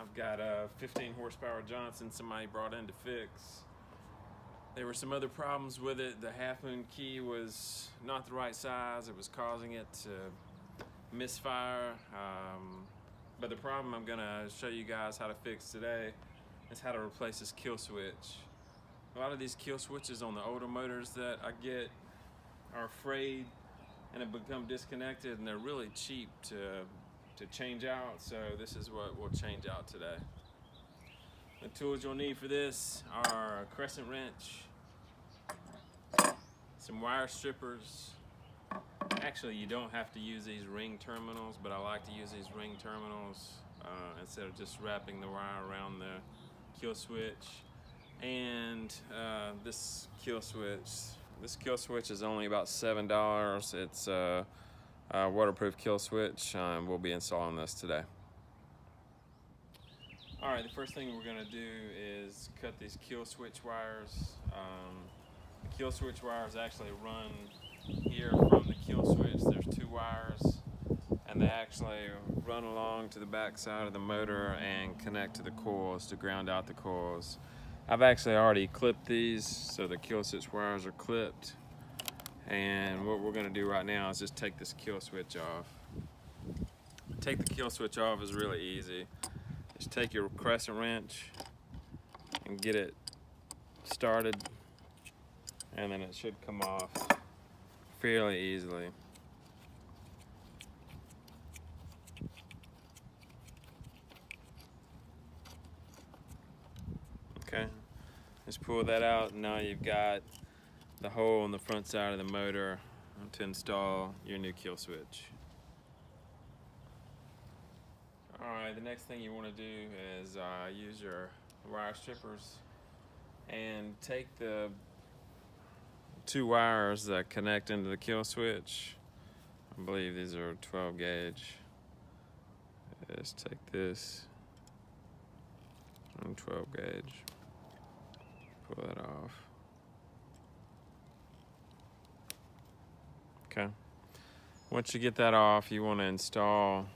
I've got a 15 horsepower Johnson somebody brought in to fix. There were some other problems with it. The half moon key was not the right size. It was causing it to misfire. But the problem I'm gonna show you guys how to fix today is how to replace this kill switch. A lot of these kill switches on the older motors that I get are frayed and have become disconnected, and they're really cheap to change out, so this is what we'll change out today. The tools you'll need for this are a crescent wrench, some wire strippers. Actually, you don't have to use these ring terminals, but I like to use these ring terminals instead of just wrapping the wire around the kill switch. And this kill switch is only about $7. It's a waterproof kill switch. We'll be installing this today. All right, the first thing we're gonna do is cut these kill switch wires. The kill switch wires actually run here from the kill switch. There's two wires, and they actually run along to the back side of the motor and connect to the coils to ground out the coils. I've actually already clipped these, so the kill switch wires are clipped. And what we're gonna do right now is just take this kill switch off. Take the kill switch off is really easy. Just take your crescent wrench and get it started, and then it should come off fairly easily. Okay, just pull that out, and now you've got the hole in the front side of the motor to install your new kill switch. Alright, the next thing you want to do is use your wire strippers and take the two wires that connect into the kill switch. I believe these are 12 gauge. Just take this and 12 gauge. Pull that off. Okay. Once you get that off, you want to install,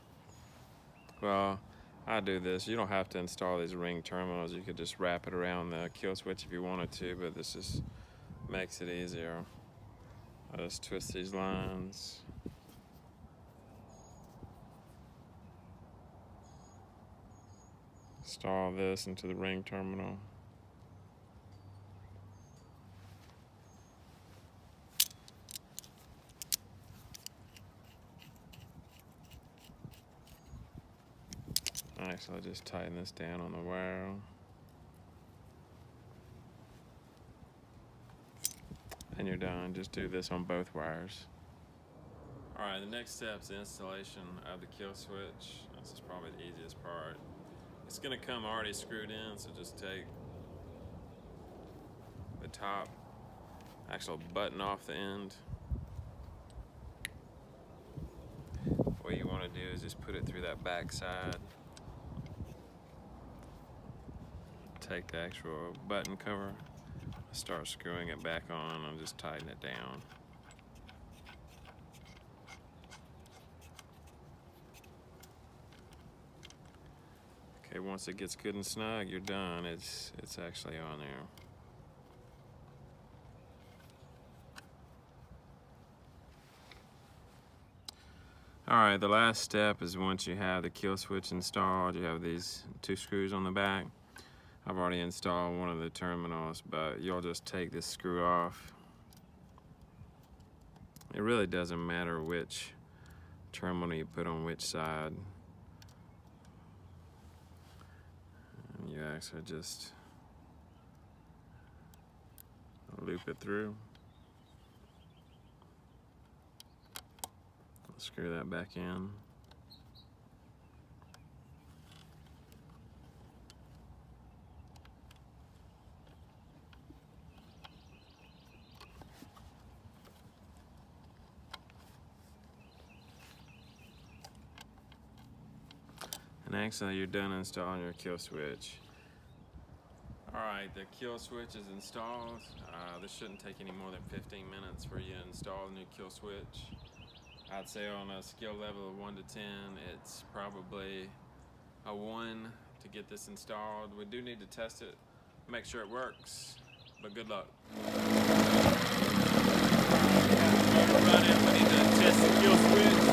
well, I do this. You don't have to install these ring terminals. You could just wrap it around the kill switch if you wanted to, but this just makes it easier. I just twist these lines. Install this into the ring terminal. Actually, I'll just tighten this down on the wire. And you're done. Just do this on both wires. Alright, the next step is the installation of the kill switch. This is probably the easiest part. It's going to come already screwed in, so just take the top actual button off the end. What you want to do is just put it through that back side. Take the actual button cover, start screwing it back on, and just tighten it down. Okay, once it gets good and snug, you're done. It's actually on there. Alright, the last step is once you have the kill switch installed, you have these two screws on the back. I've already installed one of the terminals, but you'll just take this screw off. It really doesn't matter which terminal you put on which side. And you actually just loop it through. Screw that back in. And actually, you're done installing your kill switch. Alright, the kill switch is installed. This shouldn't take any more than 15 minutes for you to install a new kill switch. I'd say on a skill level of 1 to 10, it's probably a 1 to get this installed. We do need to test it, make sure it works, but good luck. We need to test the kill switch.